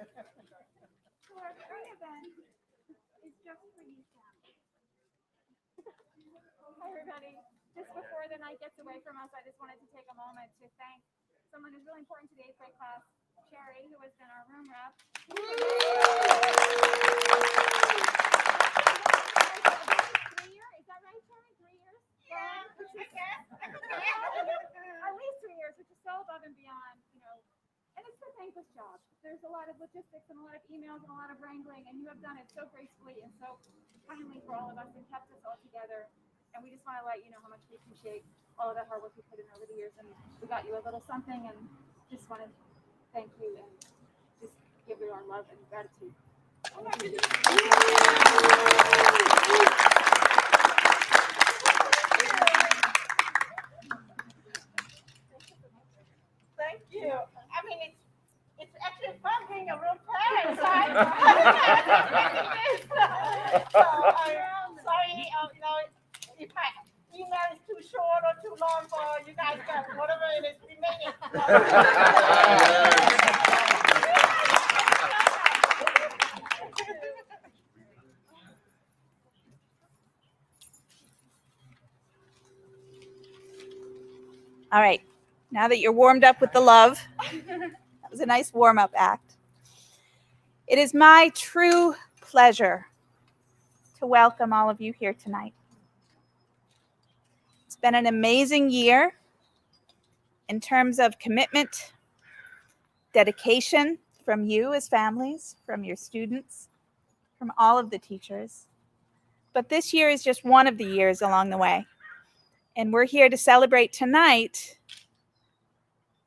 So our free event is just for you, Sam. Hi, everybody. Just before the night gets away from us, I just wanted to take a moment to thank someone who's really important to the 8th grade class, Sherry, who has been our room rep. 3 years? Is that right, Sherry? 3 years? Yeah, I guess. At least 3 years, which is so above and beyond, and it's a thankless job. There's a lot of logistics and a lot of emails and a lot of wrangling, and you have done it so gracefully and so kindly for all of us and kept us all together. And we just want to let you know how much we appreciate all of the hard work you put in over the years. And we got you a little something, and just want to thank you and just give you our love and gratitude. Thank you. I mean, it's actually fun being a real parent, right? So I'm sorry, if my email is too short or too long for you guys, but whatever it is, we made it. All right, now that you're warmed up with the love, that was a nice warm-up act. It is my true pleasure to welcome all of you here tonight. It's been an amazing year in terms of commitment, dedication from you as families, from your students, from all of the teachers. But this year is just one of the years along the way. And we're here to celebrate tonight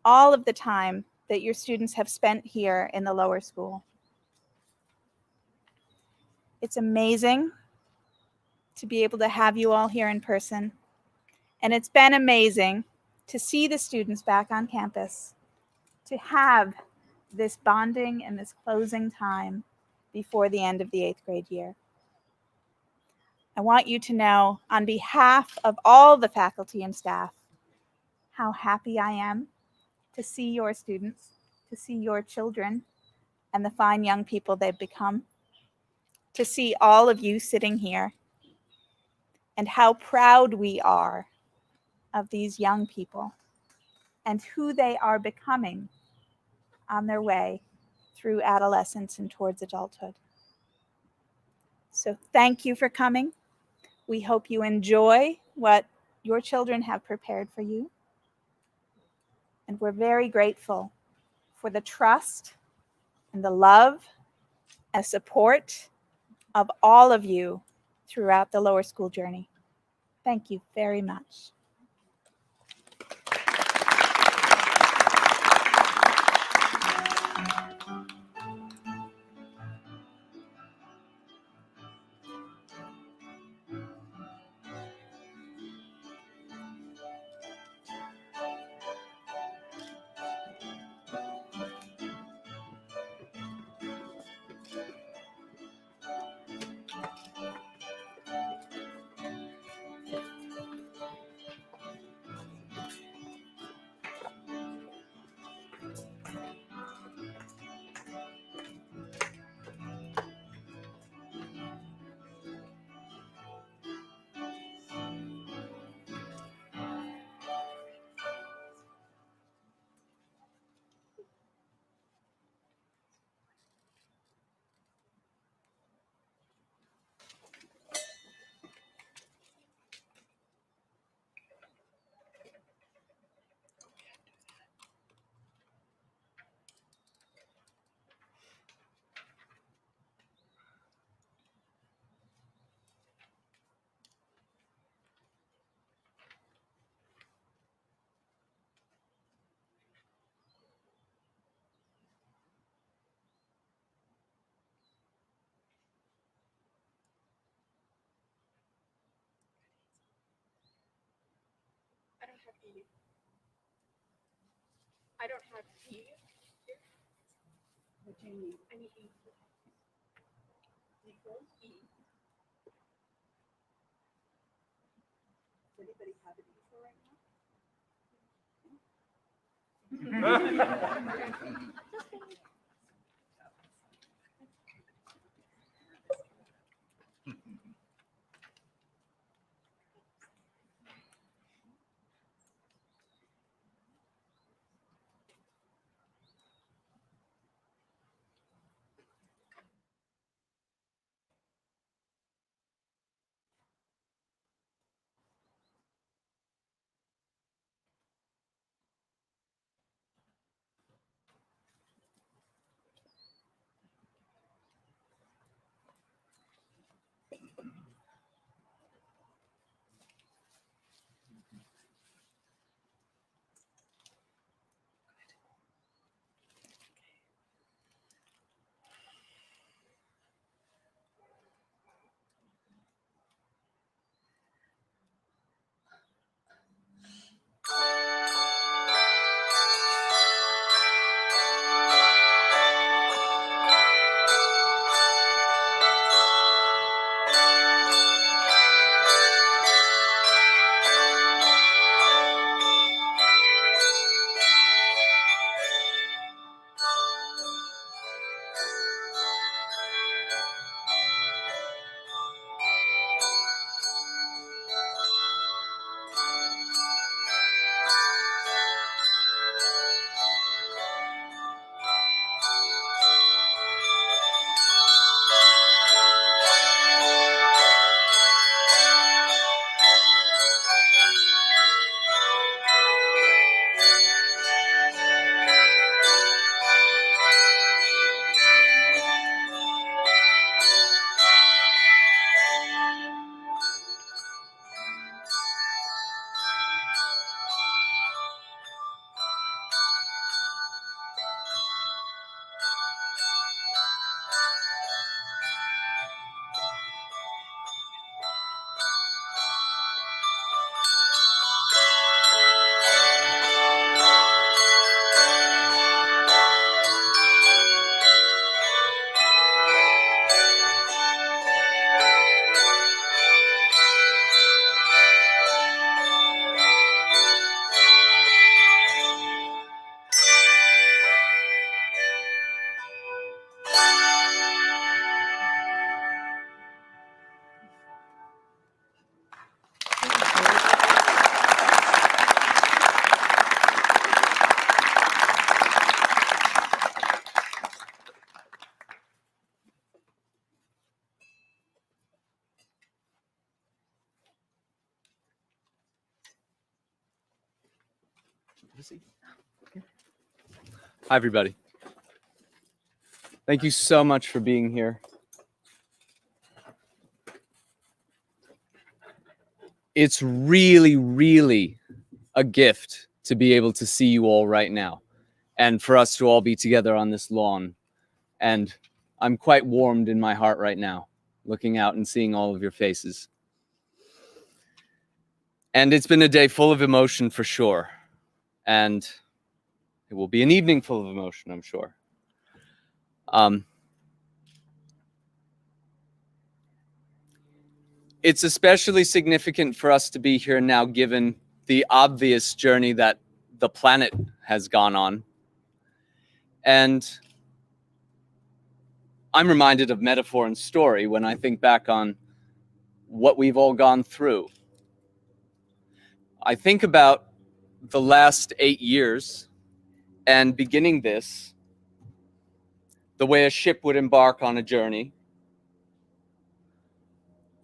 all of the time that your students have spent here in the lower school. It's amazing to be able to have you all here in person. And it's been amazing to see the students back on campus, to have this bonding and this closing time before the end of the 8th grade year. I want you to know, on behalf of all the faculty and staff, how happy I am to see your students, to see your children, and the fine young people they've become, to see all of you sitting here, and how proud we are of these young people and who they are becoming on their way through adolescence and towards adulthood. So thank you for coming. We hope you enjoy what your children have prepared for you. And we're very grateful for the trust and the love and support of all of you throughout the lower school journey. Thank you very much. I don't have E. What do you need? I need E. Equals E. Does anybody have an equal right now? Hi, everybody. Thank you so much for being here. It's really, really a gift to be able to see you all right now and for us to all be together on this lawn. And I'm quite warmed in my heart right now, looking out and seeing all of your faces. And it's been a day full of emotion for sure. And it will be an evening full of emotion, I'm sure. It's especially significant for us to be here now, given the obvious journey that the planet has gone on. And I'm reminded of metaphor and story when I think back on what we've all gone through. I think about the last 8 years and beginning this, the way a ship would embark on a journey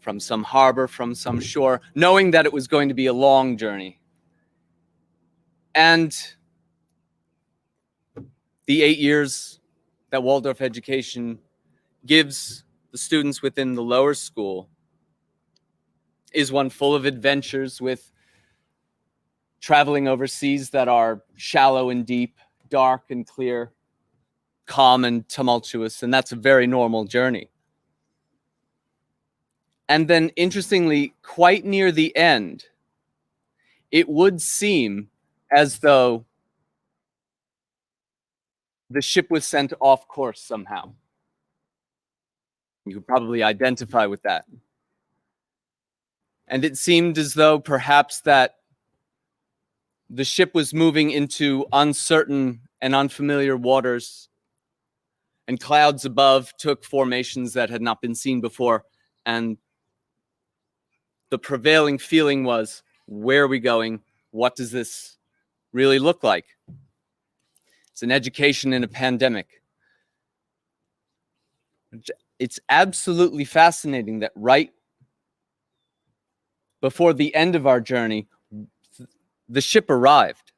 from some harbor, from some shore, knowing that it was going to be a long journey. And the 8 years that Waldorf education gives the students within the lower school is one full of adventures, with traveling overseas that are shallow and deep, dark and clear, calm and tumultuous, and that's a very normal journey. And then, interestingly, quite near the end, it would seem as though the ship was sent off course somehow. You could probably identify with that. And it seemed as though perhaps that the ship was moving into uncertain and unfamiliar waters, and clouds above took formations that had not been seen before. And the prevailing feeling was, where are we going? What does this really look like? It's an education in a pandemic. It's absolutely fascinating that right before the end of our journey, the ship arrived,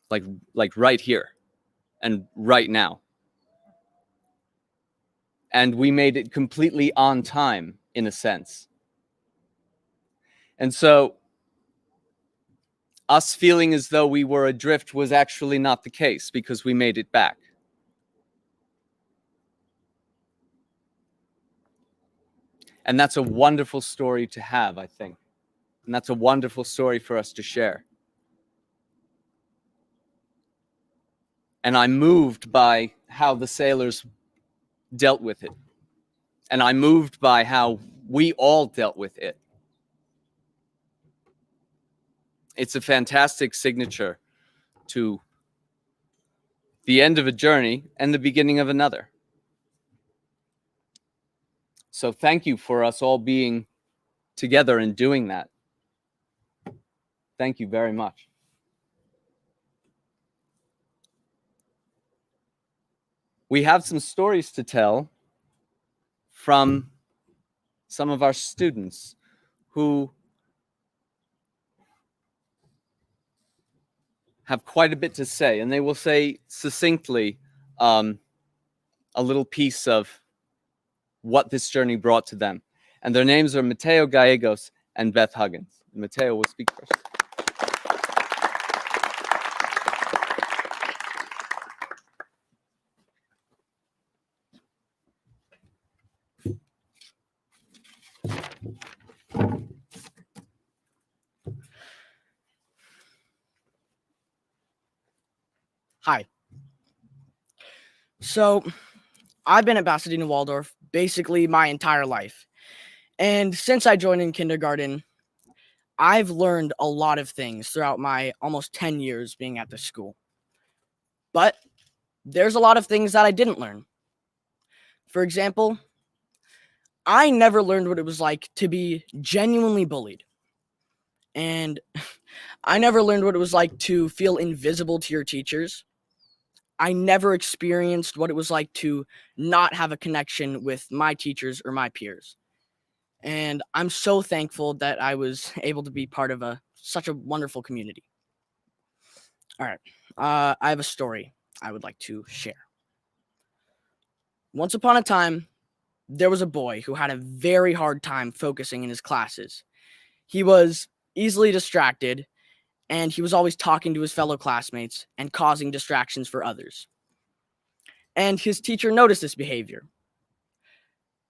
like right here and right now. And we made it completely on time, in a sense. And so us feeling as though we were adrift was actually not the case, because we made it back. And that's a wonderful story to have, I think. And that's a wonderful story for us to share. And I'm moved by how the sailors dealt with it. And I'm moved by how we all dealt with it. It's a fantastic signature to the end of a journey and the beginning of another. So thank you for us all being together and doing that. Thank you very much. We have some stories to tell from some of our students who have quite a bit to say, and they will say succinctly a little piece of what this journey brought to them. And their names are Mateo Gallegos and Beth Huggins. Mateo will speak first. Hi. So, I've been at Pasadena Waldorf basically my entire life. And since I joined in kindergarten, I've learned a lot of things throughout my almost 10 years being at this school. But there's a lot of things that I didn't learn. For example, I never learned what it was like to be genuinely bullied. And I never learned what it was like to feel invisible to your teachers. I never experienced what it was like to not have a connection with my teachers or my peers. And I'm so thankful that I was able to be part of such a wonderful community. All right. I have a story I would like to share. Once upon a time, there was a boy who had a very hard time focusing in his classes. He was easily distracted, and he was always talking to his fellow classmates and causing distractions for others. And his teacher noticed this behavior.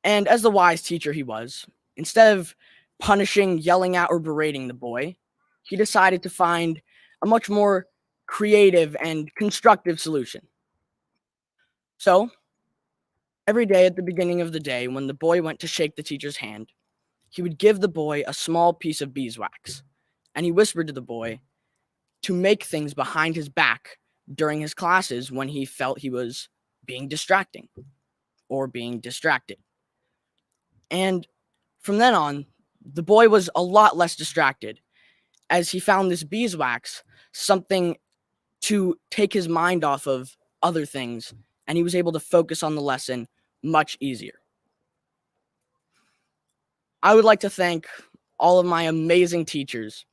And as the wise teacher he was, instead of punishing, yelling at, or berating the boy, he decided to find a much more creative and constructive solution. So, every day at the beginning of the day, when the boy went to shake the teacher's hand, he would give the boy a small piece of beeswax, and he whispered to the boy to make things behind his back during his classes when he felt he was being distracting or being distracted. And from then on, the boy was a lot less distracted as he found this beeswax something to take his mind off of other things, and he was able to focus on the lesson much easier. I would like to thank all of my amazing teachers,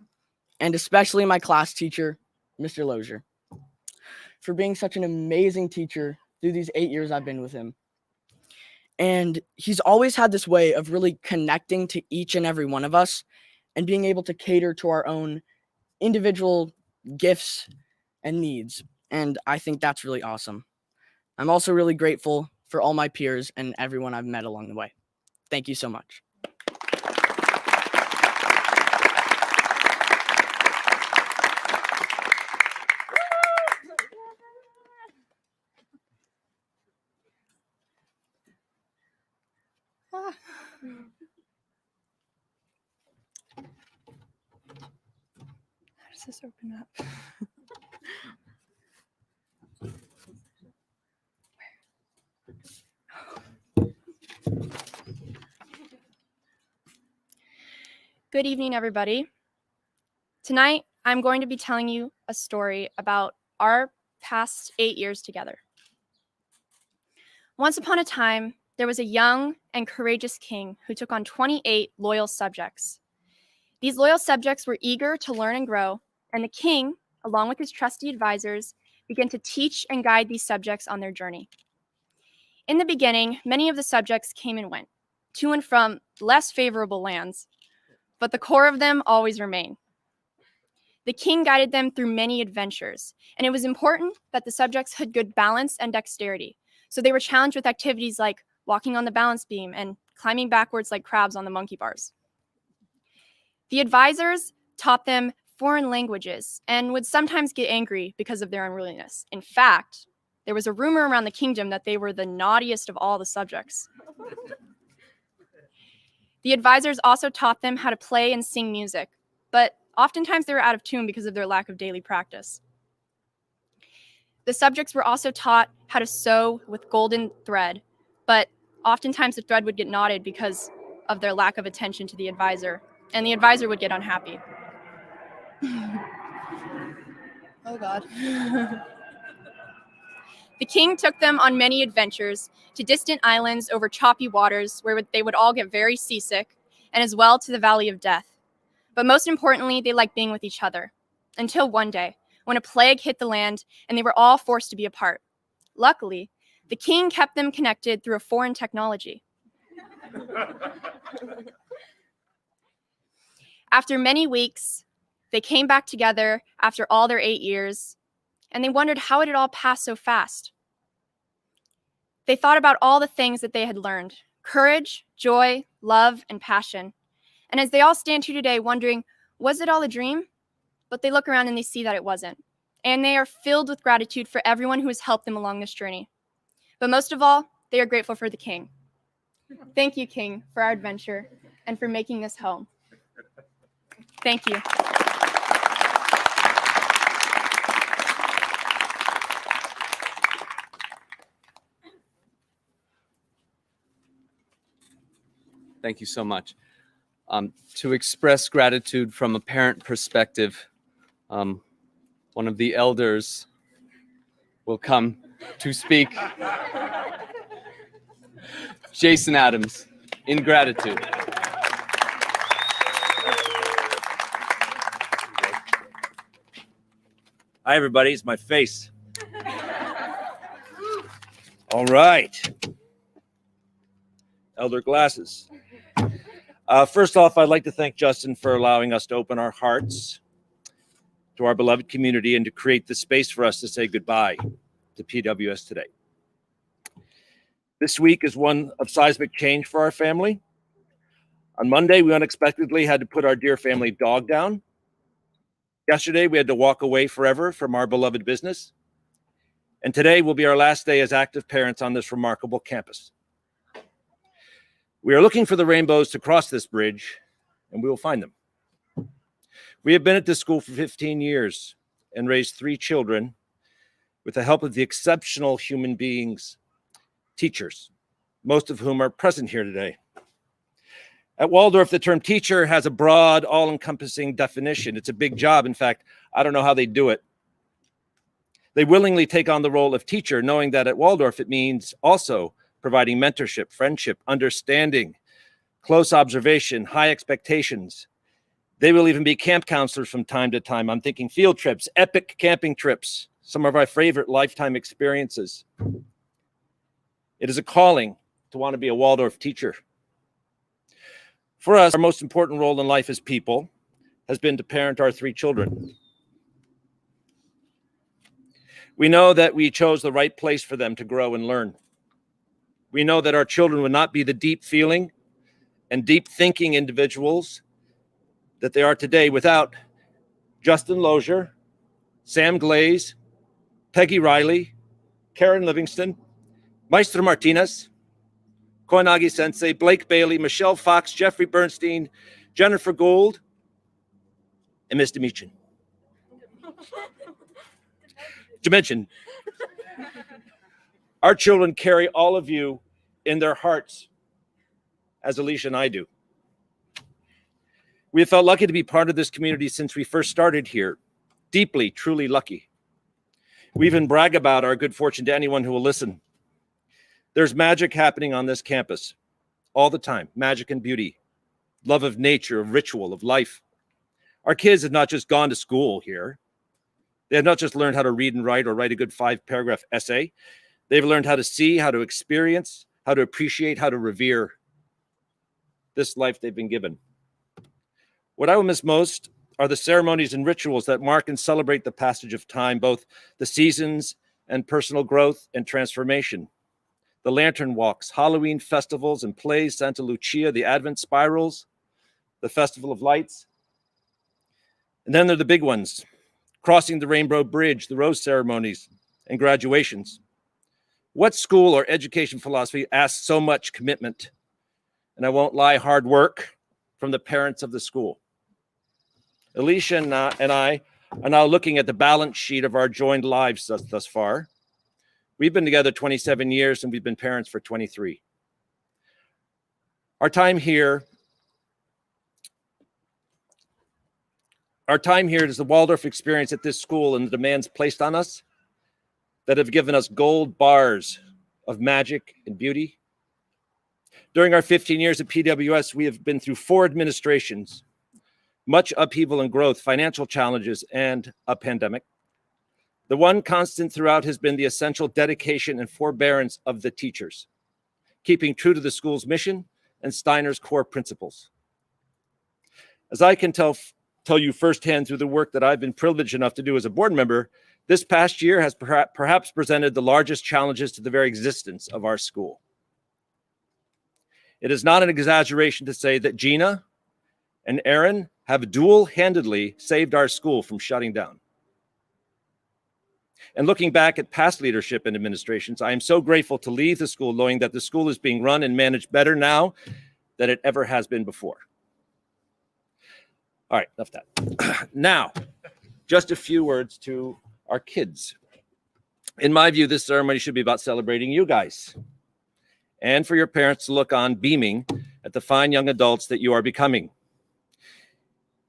and especially my class teacher, Mr. Lozier, for being such an amazing teacher through these 8 years I've been with him. And he's always had this way of really connecting to each and every one of us and being able to cater to our own individual gifts and needs. And I think that's really awesome. I'm also really grateful for all my peers and everyone I've met along the way. Thank you so much. How does this open up? Good evening, everybody. Tonight, I'm going to be telling you a story about our past 8 years together. Once upon a time, there was a young and courageous king who took on 28 loyal subjects. These loyal subjects were eager to learn and grow, and the king, along with his trusty advisors, began to teach and guide these subjects on their journey. In the beginning, many of the subjects came and went, to and from less favorable lands, but the core of them always remained. The king guided them through many adventures, and it was important that the subjects had good balance and dexterity, so they were challenged with activities like walking on the balance beam and climbing backwards like crabs on the monkey bars. The advisors taught them foreign languages and would sometimes get angry because of their unruliness. In fact, there was a rumor around the kingdom that they were the naughtiest of all the subjects. The advisors also taught them how to play and sing music, but oftentimes they were out of tune because of their lack of daily practice. The subjects were also taught how to sew with golden thread, but oftentimes the thread would get knotted because of their lack of attention to the advisor, and the advisor would get unhappy. Oh, God. The king took them on many adventures to distant islands over choppy waters where they would all get very seasick, and as well to the Valley of Death. But most importantly, they liked being with each other, until one day, when a plague hit the land and they were all forced to be apart. Luckily, the king kept them connected through a foreign technology. After many weeks, they came back together after all their 8 years, and they wondered how it had all passed so fast. They thought about all the things that they had learned: courage, joy, love, and passion. And as they all stand here today wondering, was it all a dream? But they look around and they see that it wasn't. And they are filled with gratitude for everyone who has helped them along this journey. But most of all, they are grateful for the king. Thank you, King, for our adventure and for making this home. Thank you. Thank you so much. To express gratitude from a parent perspective, one of the elders will come to speak. Jason Adams, in gratitude. Hi, everybody. It's my face. All right. Elder glasses. First off, I'd like to thank Justin for allowing us to open our hearts to our beloved community and to create the space for us to say goodbye to PWS today. This week is one of seismic change for our family. On Monday, we unexpectedly had to put our dear family dog down. Yesterday, we had to walk away forever from our beloved business. And today will be our last day as active parents on this remarkable campus. We are looking for the rainbows to cross this bridge, and we will find them. We have been at this school for 15 years and raised 3 children with the help of the exceptional human beings, teachers, most of whom are present here today. At Waldorf, the term teacher has a broad, all-encompassing definition. It's a big job. In fact, I don't know how they do it. They willingly take on the role of teacher, knowing that at Waldorf, it means also providing mentorship, friendship, understanding, close observation, high expectations. They will even be camp counselors from time to time. I'm thinking field trips, epic camping trips, some of our favorite lifetime experiences. It is a calling to want to be a Waldorf teacher. For us, our most important role in life as people has been to parent our 3 children. We know that we chose the right place for them to grow and learn. We know that our children would not be the deep feeling and deep thinking individuals that they are today without Justin Lozier, Sam Glaze, Peggy Riley, Karen Livingston, Maestro Martinez, Koinagi Sensei, Blake Bailey, Michelle Fox, Jeffrey Bernstein, Jennifer Gould, and Miss Dimension. Dimension. Our children carry all of you in their hearts, as Alicia and I do. We have felt lucky to be part of this community since we first started here. Deeply, truly lucky. We even brag about our good fortune to anyone who will listen. There's magic happening on this campus all the time. Magic and beauty, love of nature, of ritual, of life. Our kids have not just gone to school here. They have not just learned how to read and write or write a good 5-paragraph essay. They've learned how to see, how to experience, how to appreciate, how to revere this life they've been given. What I will miss most are the ceremonies and rituals that mark and celebrate the passage of time, both the seasons and personal growth and transformation. The lantern walks, Halloween festivals and plays, Santa Lucia, the Advent spirals, the Festival of Lights. And then there are the big ones, crossing the Rainbow Bridge, the rose ceremonies, and graduations. What school or education philosophy asks so much commitment? And I won't lie, hard work from the parents of the school. Alicia and I are now looking at the balance sheet of our joined lives thus far. We've been together 27 years and we've been parents for 23. Our time here is the Waldorf experience at this school and the demands placed on us that have given us gold bars of magic and beauty. During our 15 years at PWS, we have been through 4 administrations, much upheaval and growth, financial challenges, and a pandemic. The one constant throughout has been the essential dedication and forbearance of the teachers, keeping true to the school's mission and Steiner's core principles. As I can tell you firsthand through the work that I've been privileged enough to do as a board member, this past year has perhaps presented the largest challenges to the very existence of our school. It is not an exaggeration to say that Gina and Aaron have dual-handedly saved our school from shutting down. And looking back at past leadership and administrations, I am so grateful to leave the school knowing that the school is being run and managed better now than it ever has been before. All right, enough of that. Now, just a few words to our kids. In my view, this ceremony should be about celebrating you guys and for your parents to look on beaming at the fine young adults that you are becoming.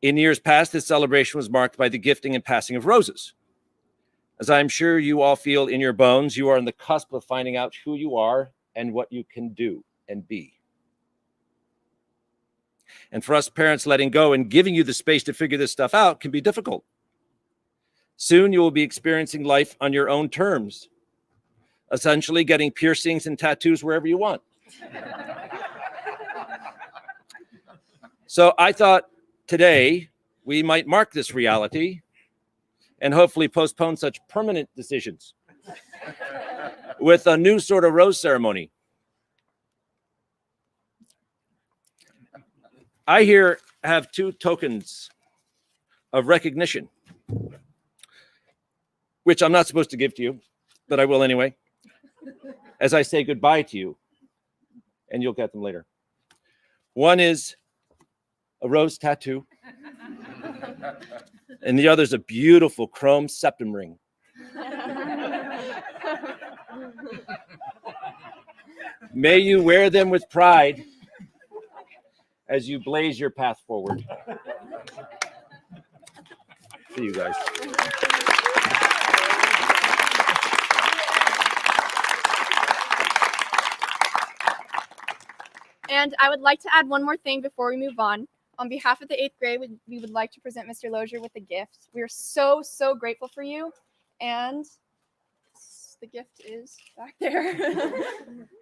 In years past, this celebration was marked by the gifting and passing of roses. As I'm sure you all feel in your bones, you are on the cusp of finding out who you are and what you can do and be. And for us parents, letting go and giving you the space to figure this stuff out can be difficult. Soon you will be experiencing life on your own terms, essentially getting piercings and tattoos wherever you want. So I thought today we might mark this reality and hopefully postpone such permanent decisions with a new sort of rose ceremony. I here have two tokens of recognition, which I'm not supposed to give to you, but I will anyway, as I say goodbye to you, and you'll get them later. One is a rose tattoo, and the other is a beautiful chrome septum ring. May you wear them with pride as you blaze your path forward. See you guys. And I would like to add one more thing before we move on. On behalf of the 8th grade, we would like to present Mr. Lozier with a gift. We are so, so grateful for you. And the gift is back there.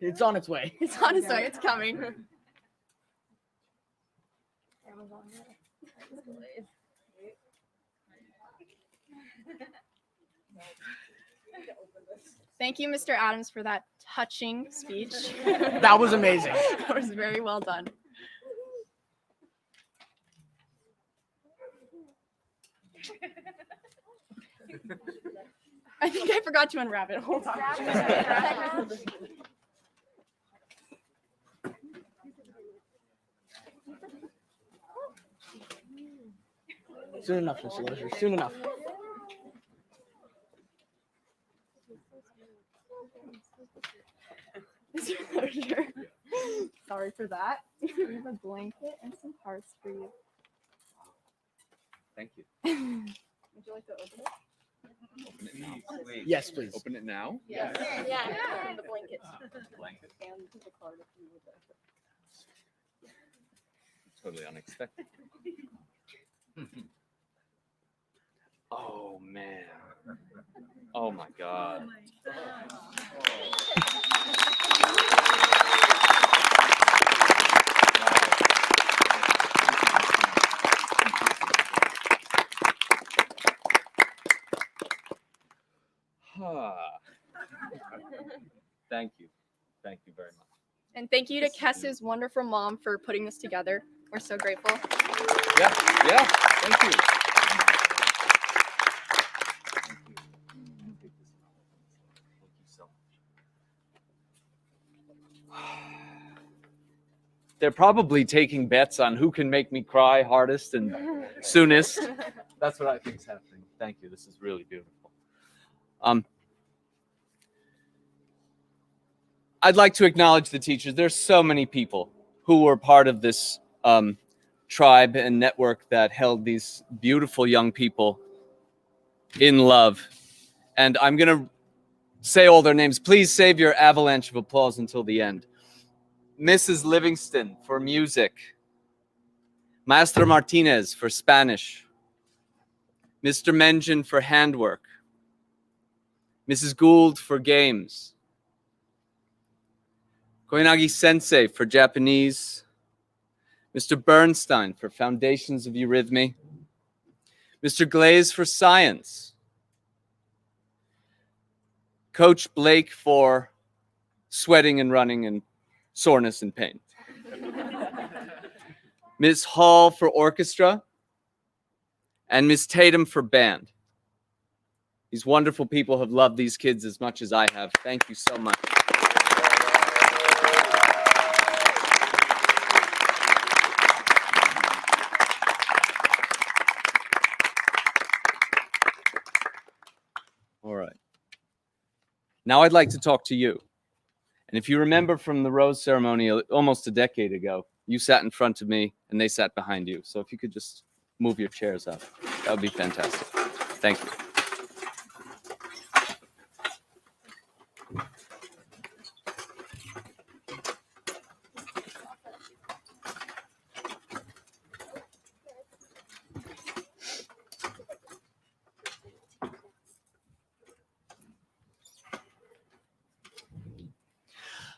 It's on its way. It's on its way. It's coming. Thank you, Mr. Adams, for that touching speech. That was amazing. That was very well done. I think I forgot to unwrap it. Hold on. Soon enough, Mr. Lozier. Soon enough. Mr. Lozier. Sorry for that. We have a blanket and some hearts for you. Thank you. Would you like to open it? Open it now. Yes, please. Open it now. Yeah. And the blanket. Blanket. And the card if you would like. Totally unexpected. Oh man. Oh my God. Thank you. Thank you very much. And thank you to Kessa's wonderful mom for putting this together. We're so grateful. Yeah, thank you. They're probably taking bets on who can make me cry hardest and soonest. That's what I think is happening. Thank you. This is really beautiful. I'd like to acknowledge the teachers. There's so many people who were part of this tribe and network that held these beautiful young people in love. And I'm going to say all their names. Please save your avalanche of applause until the end. Mrs. Livingston for music. Maestro Martinez for Spanish. Mr. Mengen for handwork. Mrs. Gould for games. Koinagi Sensei for Japanese. Mr. Bernstein for Foundations of Eurythmy. Mr. Glaze for science. Coach Blake for sweating and running and soreness and pain. Ms. Hall for orchestra. And Ms. Tatum for band. These wonderful people have loved these kids as much as I have. Thank you so much. All right. Now I'd like to talk to you. And if you remember from the rose ceremony almost a decade ago, you sat in front of me and they sat behind you. So if you could just move your chairs up, that would be fantastic. Thank you.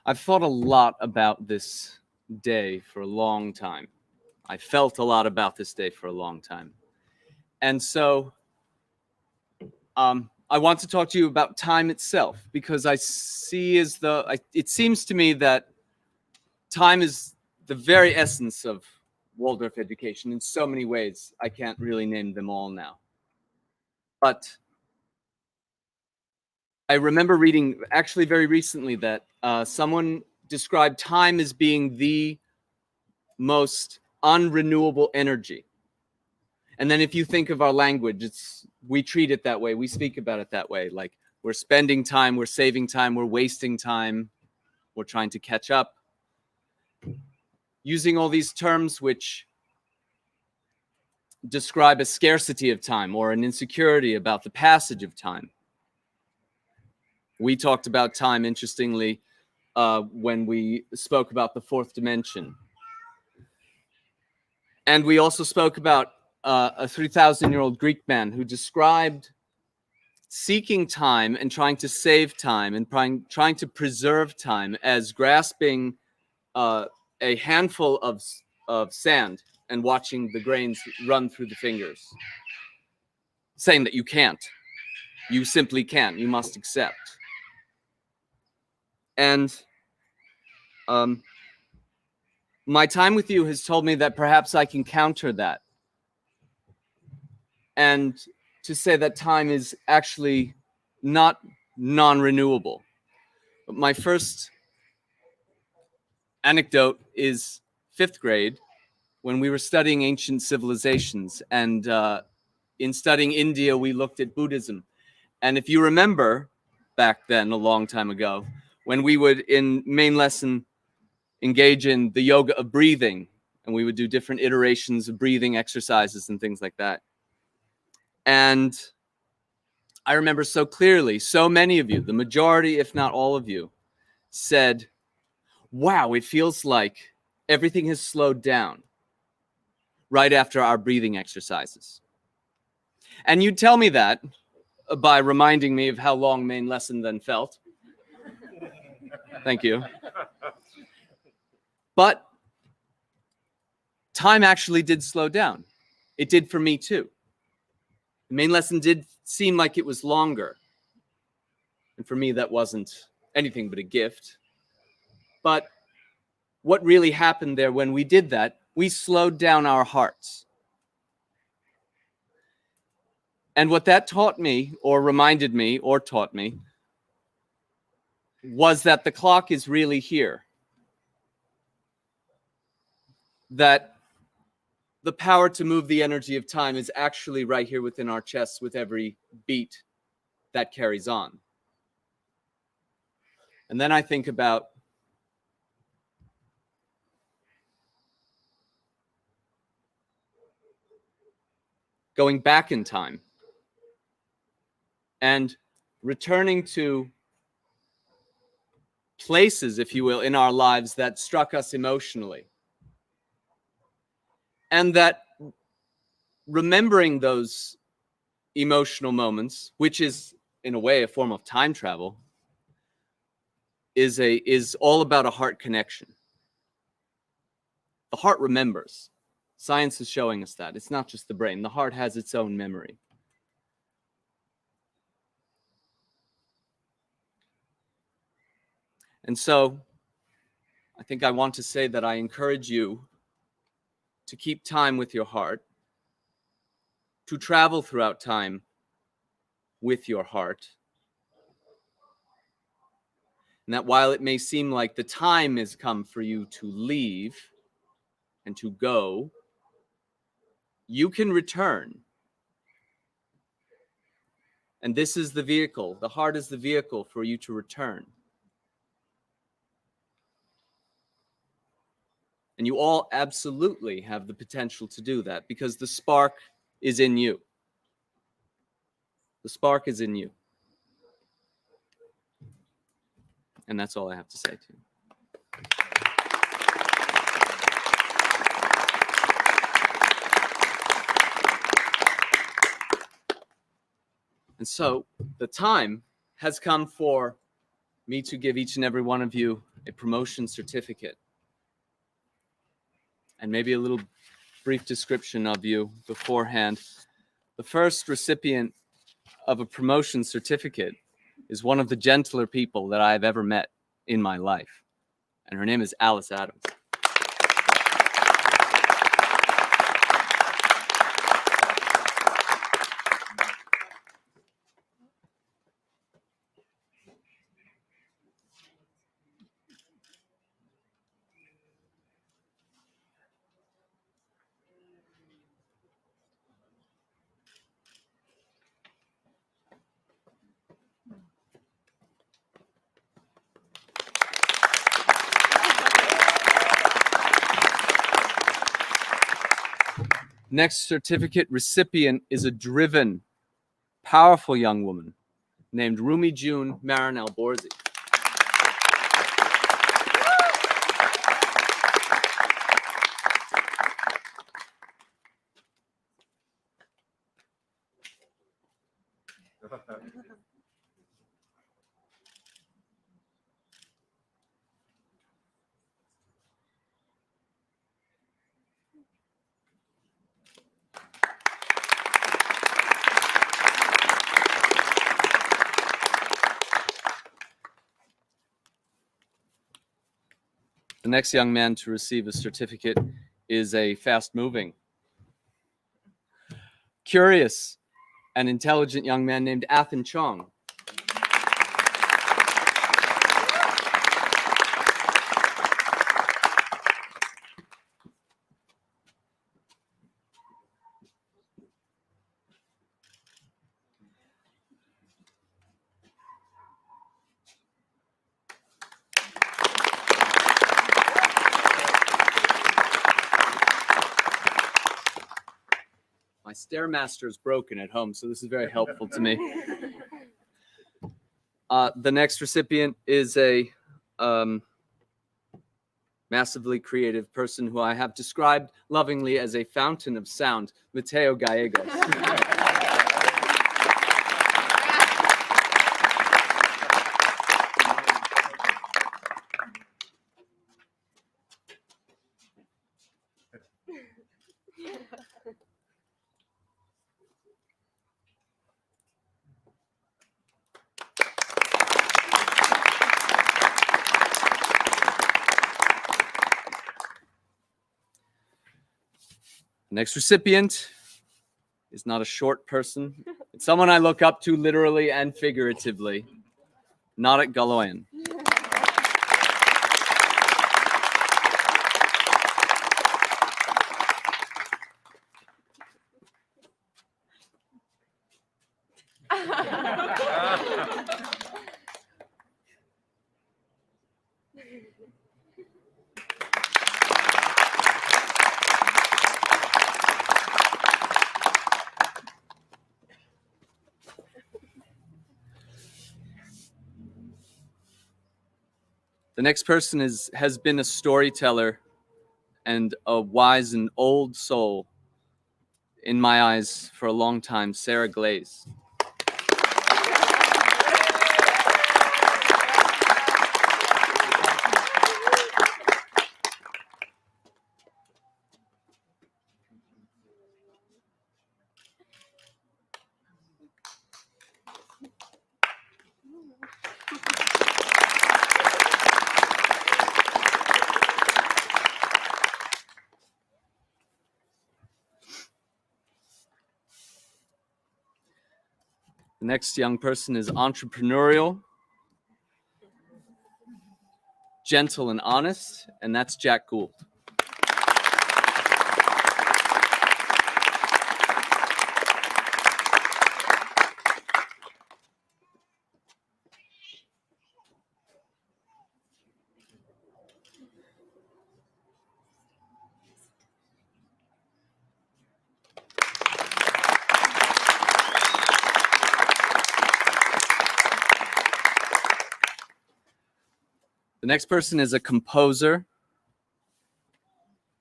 I've thought a lot about this day for a long time. I felt a lot about this day for a long time. And so I want to talk to you about time itself, because I see as though it seems to me that time is the very essence of Waldorf education in so many ways. I can't really name them all now. But I remember reading actually very recently that someone described time as being the most unrenewable energy. And then if you think of our language, we treat it that way. We speak about it that way. Like, we're spending time, we're saving time, we're wasting time, we're trying to catch up. Using all these terms which describe a scarcity of time or an insecurity about the passage of time. We talked about time, interestingly, when we spoke about the fourth dimension. And we also spoke about a 3,000-year-old Greek man who described seeking time and trying to save time and trying to preserve time as grasping a handful of sand and watching the grains run through the fingers, saying that you can't. You simply can't. You must accept. And my time with you has told me that perhaps I can counter that, and to say that time is actually not non-renewable. But my first anecdote is 5th grade, when we were studying ancient civilizations, and in studying India, we looked at Buddhism. And if you remember back then, a long time ago, when we would, in main lesson, engage in the yoga of breathing, and we would do different iterations of breathing exercises and things like that. And I remember so clearly, so many of you, the majority, if not all of you, said, wow, it feels like everything has slowed down right after our breathing exercises. And you'd tell me that by reminding me of how long main lesson then felt. Thank you. But time actually did slow down. It did for me too. The main lesson did seem like it was longer. And for me, that wasn't anything but a gift. But what really happened there when we did that, we slowed down our hearts. And what that taught me, or reminded me, or taught me, was that the clock is really here. That the power to move the energy of time is actually right here within our chests with every beat that carries on. And then I think about going back in time and returning to places, if you will, in our lives that struck us emotionally. And that remembering those emotional moments, which is in a way a form of time travel, is all about a heart connection. The heart remembers. Science is showing us that. It's not just the brain. The heart has its own memory. And so I think I want to say that I encourage you to keep time with your heart, to travel throughout time with your heart. And that while it may seem like the time has come for you to leave and to go, you can return. And this is the vehicle. The heart is the vehicle for you to return. And you all absolutely have the potential to do that, because the spark is in you. The spark is in you. And that's all I have to say to you. And so the time has come for me to give each and every one of you a promotion certificate, and maybe a little brief description of you beforehand. The first recipient of a promotion certificate is one of the gentler people that I've ever met in my life, and her name is Alice Adams. Next certificate recipient is a driven, powerful young woman named Rumi June Marinel Borzi. The next young man to receive a certificate is a fast-moving, curious, and intelligent young man named Athen Chong. My Stairmaster is broken at home, so this is very helpful to me. The next recipient is a massively creative person who I have described lovingly as a fountain of sound, Mateo Gallegos. Next recipient is not a short person. It's someone I look up to literally and figuratively. Nadat Galoyan. The next person has been a storyteller and a wise and old soul in my eyes for a long time, Sarah Glaze. The next young person is entrepreneurial, gentle and honest, and that's Jack Gould. The next person is a composer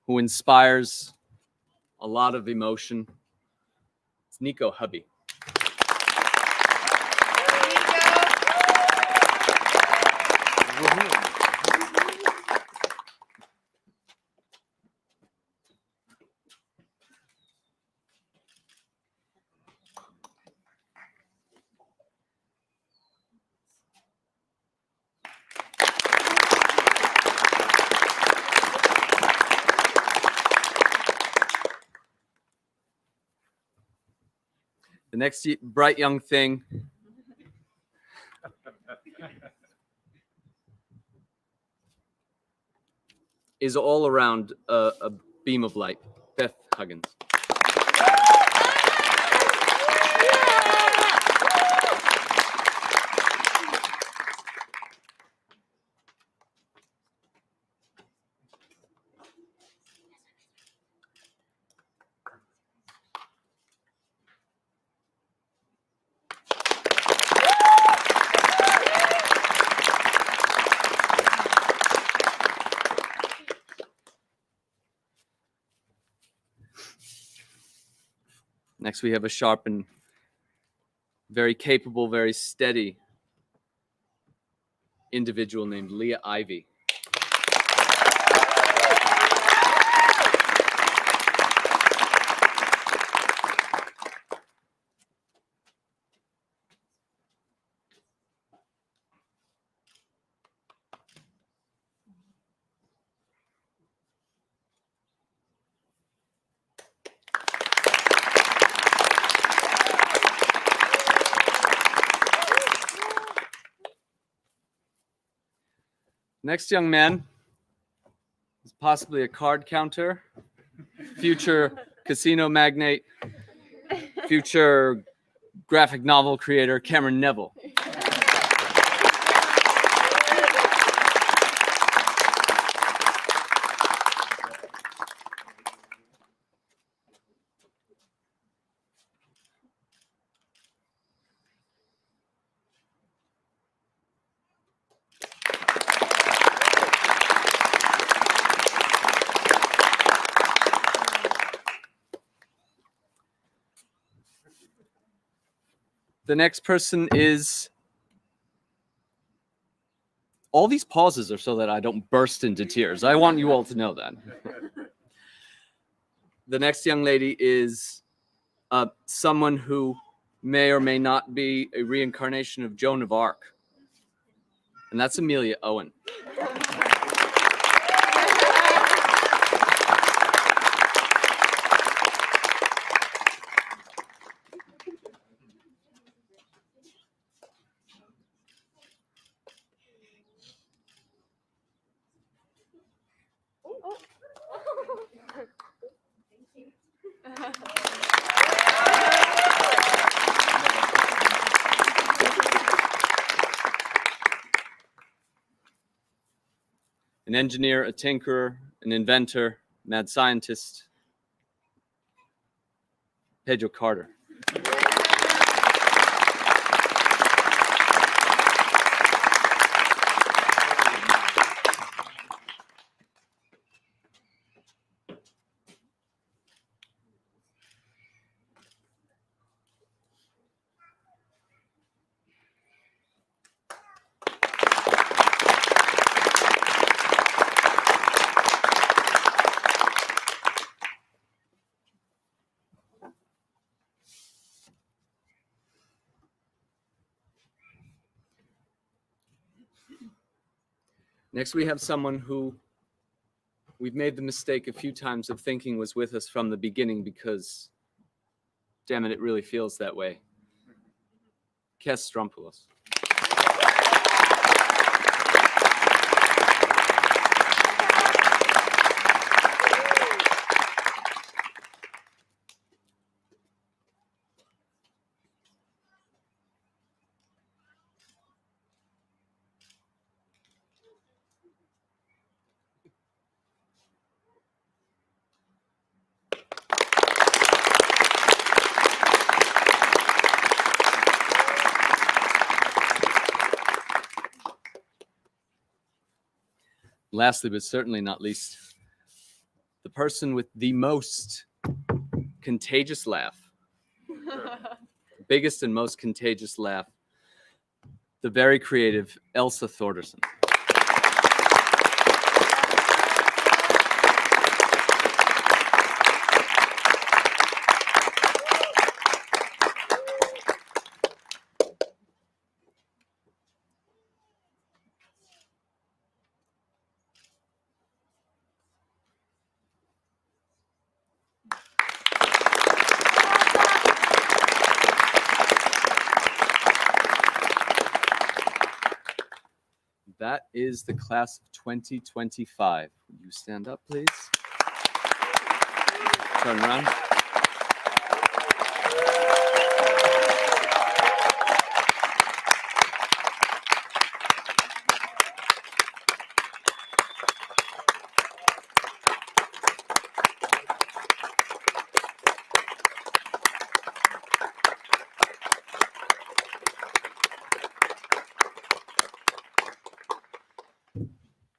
who inspires a lot of emotion. It's Nico Hubby. The next bright young thing is all around a beam of light. Beth Huggins. Next, we have a sharp and very capable, very steady individual named Leah Ivy. Next young man is possibly a card counter, future casino magnate, future graphic novel creator, Cameron Neville. The next person is, all these pauses are so that I don't burst into tears. I want you all to know that. The next young lady is someone who may or may not be a reincarnation of Joan of Arc. And that's Amelia Owen. An engineer, a tinkerer, an inventor, mad scientist, Pedro Carter. Next, we have someone who we've made the mistake a few times of thinking was with us from the beginning because, damn it really feels that way. Kes Strumpoulos. Lastly, but certainly not least, the person with the most contagious laugh, biggest and most contagious laugh, the very creative Elsa Thordarson. that is the class of 2025. Will you stand up, please? Turn around.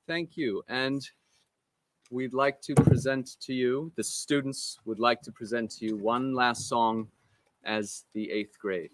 Thank you. And we'd like to present to you, the students would like to present to you one last song as the 8th grade.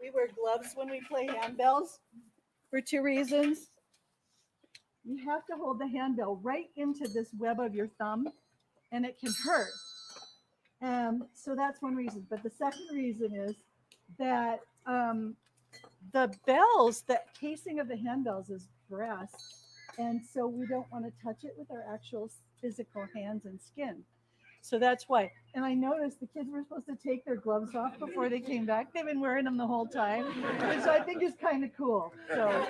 We wear gloves when we play handbells for two reasons. You have to hold the handbell right into this web of your thumb, and it can hurt. So that's one reason. But the second reason is that the bells, the casing of the handbells is brass, and so we don't want to touch it with our actual physical hands and skin. So that's why. And I noticed the kids were supposed to take their gloves off before they came back. They've been wearing them the whole time, and so I think it's kind of cool. So.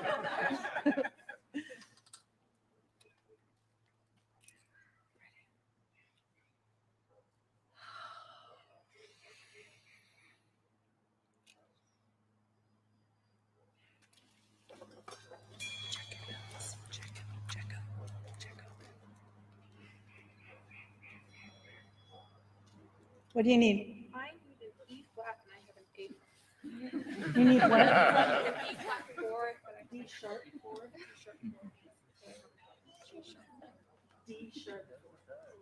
What do you need? I need an E flat and I have an A. You need what? An E flat chord, but I D sharp chord. D sharp.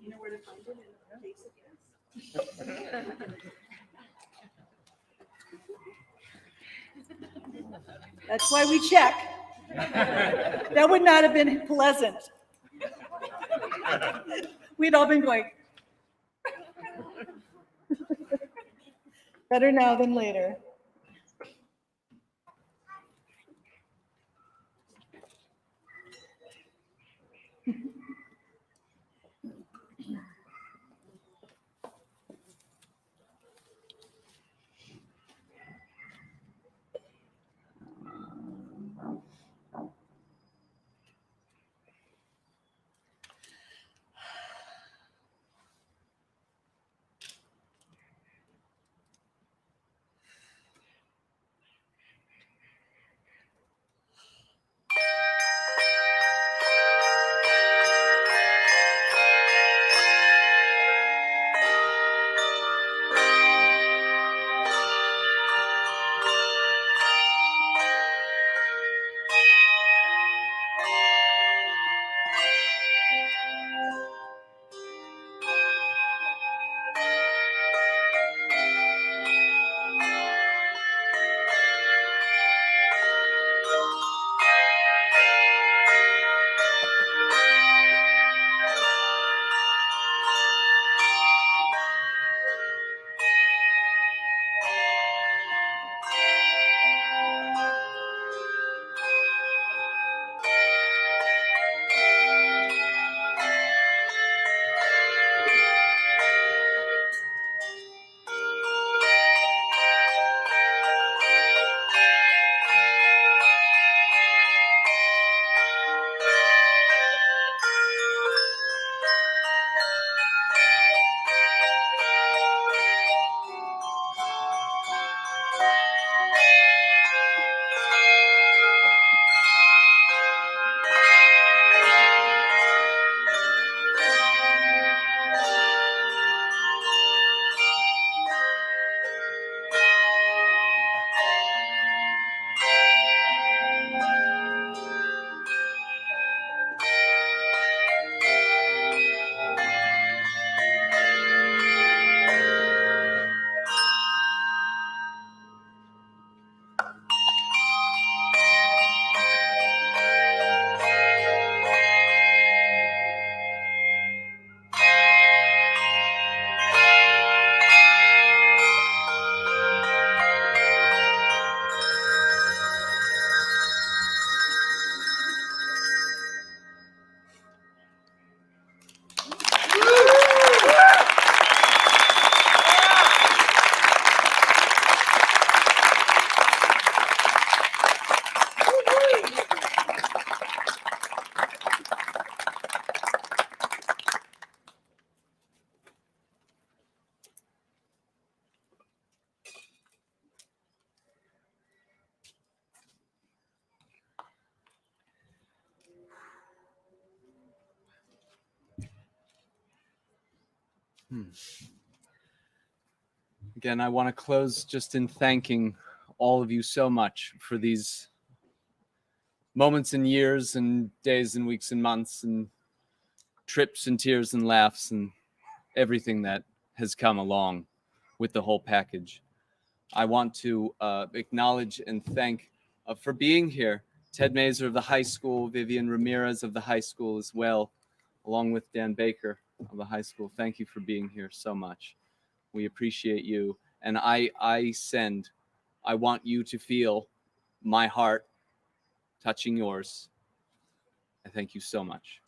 You know where to find it in the case of That's why we check. That would not have been pleasant. We'd all been going. Better now than later. Again, I want to close just in thanking all of you so much for these moments and years and days and weeks and months and trips and tears and laughs and everything that has come along with the whole package. I want to acknowledge and thank for being here Ted Mazer of the high school, Vivian Ramirez of the high school as well, along with Dan Baker of the high school. Thank you for being here so much. We appreciate you. And I want you to feel my heart touching yours. I thank you so much.